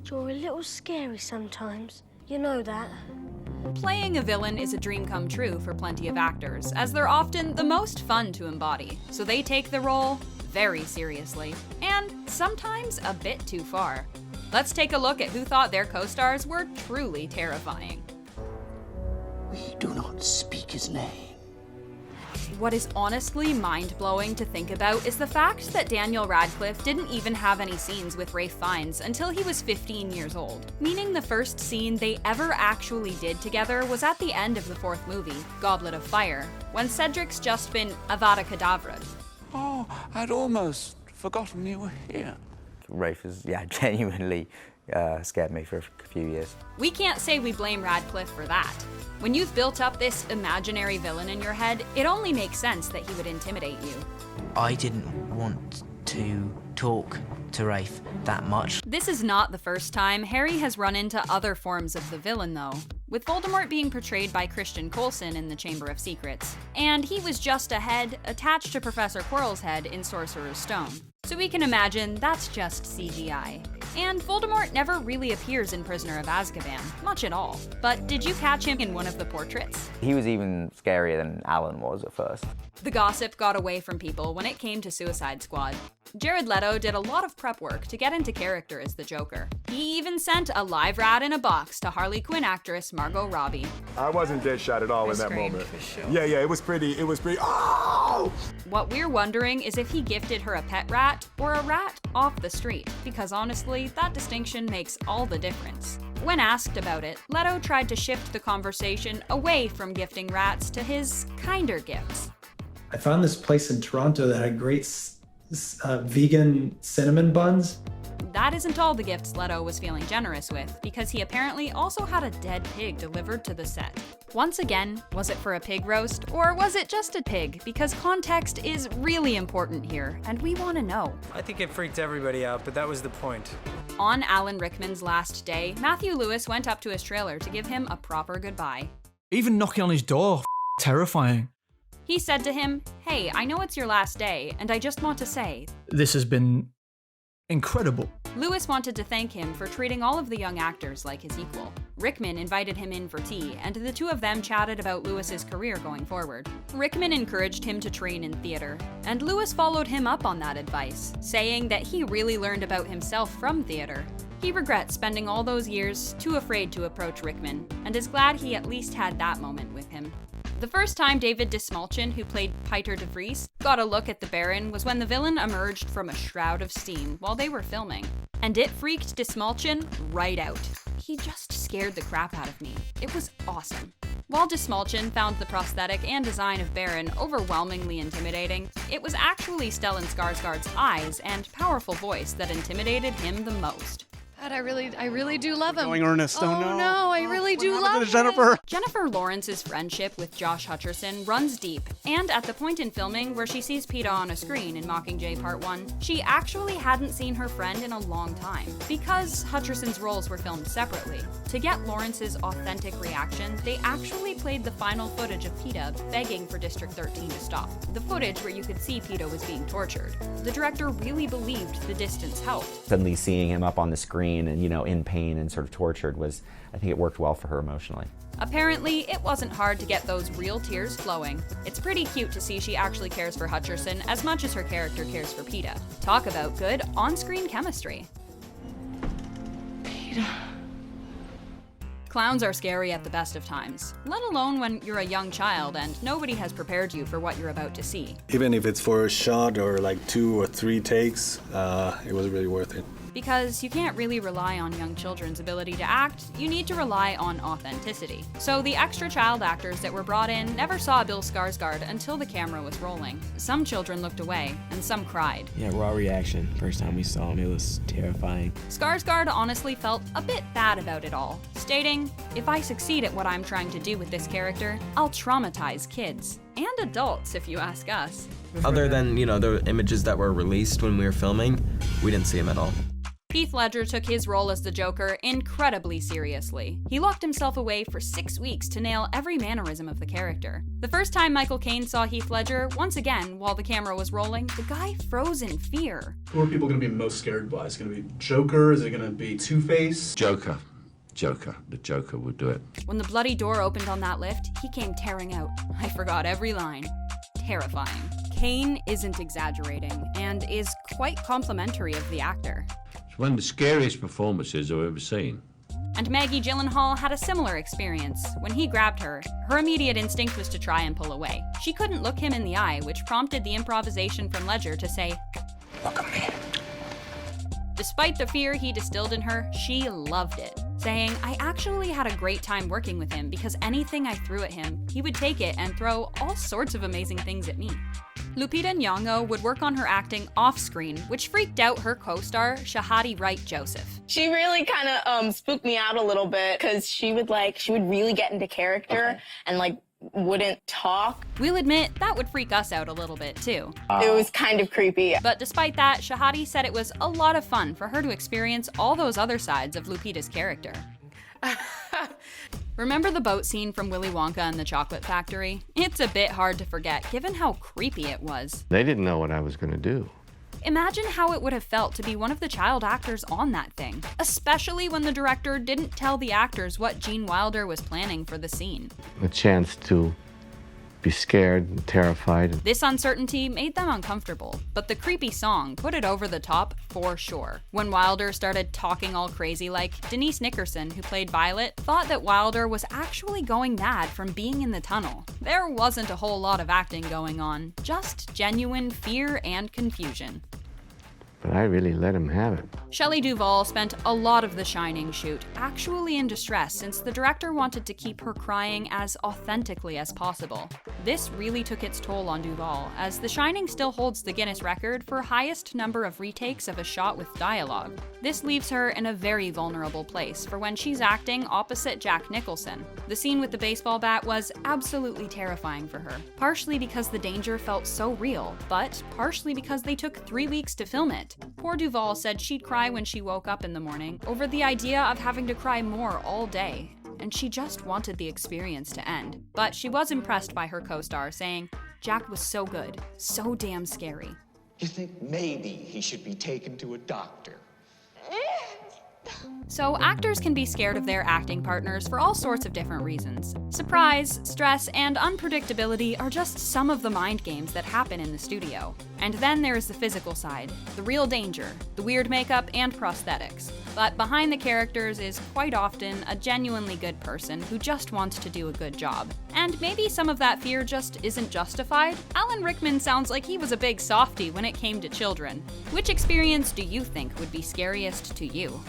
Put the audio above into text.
You're a little scary sometimes. You know that. Playing a villain is a dream come true for plenty of actors, as they're often the most fun to embody, so they take the role very seriously, and sometimes a bit too far. Let's take a look at who thought their co-stars were truly terrifying. We do not speak his name. What is honestly mind-blowing to think about is the fact that Daniel Radcliffe didn't even have any scenes with Ralph Fiennes until he was 15 years old, meaning the first scene they ever actually did together was at the end of the fourth movie, Goblet of Fire, when Cedric's just been Avada Kedavra. Oh, I'd almost forgotten you were here. Ralph has, genuinely scared me for a few years. We can't say we blame Radcliffe for that. When you've built up this imaginary villain in your head, it only makes sense that he would intimidate you. I didn't want to talk to Rafe that much. This is not the first time Harry has run into other forms of the villain, though, with Voldemort being portrayed by Christian Coulson in The Chamber of Secrets, and he was just a head attached to Professor Quirrell's head in Sorcerer's Stone. So we can imagine that's just CGI. And Voldemort never really appears in Prisoner of Azkaban, much at all. But did you catch him in one of the portraits? He was even scarier than Alan was at first. The gossip got away from people when it came to Suicide Squad. Jared Leto did a lot of prep work to get into character as the Joker. He even sent a live rat in a box to Harley Quinn actress Margot Robbie. I wasn't dead shot at all in that moment. Yeah, it was pretty, oh! What we're wondering is if he gifted her a pet rat or a rat off the street, because honestly, that distinction makes all the difference. When asked about it, Leto tried to shift the conversation away from gifting rats to his kinder gifts. I found this place in Toronto that had great vegan cinnamon buns. That isn't all the gifts Leto was feeling generous with, because he apparently also had a dead pig delivered to the set. Once again, was it for a pig roast, or was it just a pig? Because context is really important here, and we want to know. I think it freaked everybody out, but that was the point. On Alan Rickman's last day, Matthew Lewis went up to his trailer to give him a proper goodbye. Even knocking on his door, terrifying. He said to him, "Hey, I know it's your last day, and I just want to say..." This has been incredible. Lewis wanted to thank him for treating all of the young actors like his equal. Rickman invited him in for tea, and the two of them chatted about Lewis's career going forward. Rickman encouraged him to train in theater, and Lewis followed him up on that advice, saying that he really learned about himself from theater. He regrets spending all those years too afraid to approach Rickman, and is glad he at least had that moment with him. The first time David Dismalchin, who played Piter de Vries, got a look at the Baron was when the villain emerged from a shroud of steam while they were filming. And it freaked Dismalchin right out. He just scared the crap out of me. It was awesome. While Dismalchin found the prosthetic and design of Baron overwhelmingly intimidating, it was actually Stellan Skarsgård's eyes and powerful voice that intimidated him the most. God, I really do love him. Going earnest, oh no, I really do love him. Jennifer. Jennifer Lawrence's friendship with Josh Hutcherson runs deep, and at the point in filming where she sees Peeta on a screen in Mockingjay Part 1, she actually hadn't seen her friend in a long time, because Hutcherson's roles were filmed separately. To get Lawrence's authentic reaction, they actually played the final footage of Peeta begging for District 13 to stop, the footage where you could see Peeta was being tortured. The director really believed the distance helped. Suddenly seeing him up on the screen and, in pain and sort of tortured I think it worked well for her emotionally. Apparently, it wasn't hard to get those real tears flowing. It's pretty cute to see she actually cares for Hutcherson as much as her character cares for Peeta. Talk about good on-screen chemistry. Peeta. Clowns are scary at the best of times, let alone when you're a young child and nobody has prepared you for what you're about to see. Even if it's for a shot or like 2 or 3 takes, it was really worth it. Because you can't really rely on young children's ability to act, you need to rely on authenticity. So the extra child actors that were brought in never saw Bill Skarsgård until the camera was rolling. Some children looked away, and some cried. Yeah, raw reaction. First time we saw him, it was terrifying. Skarsgård honestly felt a bit bad about it all, stating, "If I succeed at what I'm trying to do with this character, I'll traumatize kids. And adults, if you ask us." Other than, the images that were released when we were filming, we didn't see him at all. Heath Ledger took his role as the Joker incredibly seriously. He locked himself away for 6 weeks to nail every mannerism of the character. The first time Michael Caine saw Heath Ledger, once again, while the camera was rolling, the guy froze in fear. Who are people going to be most scared by? Is it going to be Joker? Is it going to be Two-Face? Joker. The Joker would do it. When the bloody door opened on that lift, he came tearing out. I forgot every line. Terrifying. Caine isn't exaggerating, and is quite complimentary of the actor. It's one of the scariest performances I've ever seen. And Maggie Gyllenhaal had a similar experience. When he grabbed her, her immediate instinct was to try and pull away. She couldn't look him in the eye, which prompted the improvisation from Ledger to say, "Look at me." Despite the fear he distilled in her, she loved it, saying, "I actually had a great time working with him because anything I threw at him, he would take it and throw all sorts of amazing things at me." Lupita Nyong'o would work on her acting off-screen, which freaked out her co-star, Shahadi Wright-Joseph. She really kind of spooked me out a little bit because she would really get into character and wouldn't talk. We'll admit, that would freak us out a little bit too. It was kind of creepy. But despite that, Shahadi said it was a lot of fun for her to experience all those other sides of Lupita's character. Remember the boat scene from Willy Wonka and the Chocolate Factory? It's a bit hard to forget, given how creepy it was. They didn't know what I was going to do. Imagine how it would have felt to be one of the child actors on that thing, especially when the director didn't tell the actors what Gene Wilder was planning for the scene. A chance to be scared and terrified. This uncertainty made them uncomfortable, but the creepy song put it over the top for sure. When Wilder started talking all crazy like, Denise Nickerson, who played Violet, thought that Wilder was actually going mad from being in the tunnel. There wasn't a whole lot of acting going on, just genuine fear and confusion. But I really let him have it. Shelley Duvall spent a lot of the Shining shoot actually in distress since the director wanted to keep her crying as authentically as possible. This really took its toll on Duvall, as The Shining still holds the Guinness record for highest number of retakes of a shot with dialogue. This leaves her in a very vulnerable place for when she's acting opposite Jack Nicholson. The scene with the baseball bat was absolutely terrifying for her, partially because the danger felt so real, but partially because they took 3 weeks to film it. Poor Duvall said she'd cry when she woke up in the morning over the idea of having to cry more all day, and she just wanted the experience to end. But she was impressed by her co-star, saying, "Jack was so good, so damn scary." You think maybe he should be taken to a doctor? So actors can be scared of their acting partners for all sorts of different reasons. Surprise, stress, and unpredictability are just some of the mind games that happen in the studio. And then there's the physical side, the real danger, the weird makeup and prosthetics. But behind the characters is quite often a genuinely good person who just wants to do a good job. And maybe some of that fear just isn't justified. Alan Rickman sounds like he was a big softie when it came to children. Which experience do you think would be scariest to you?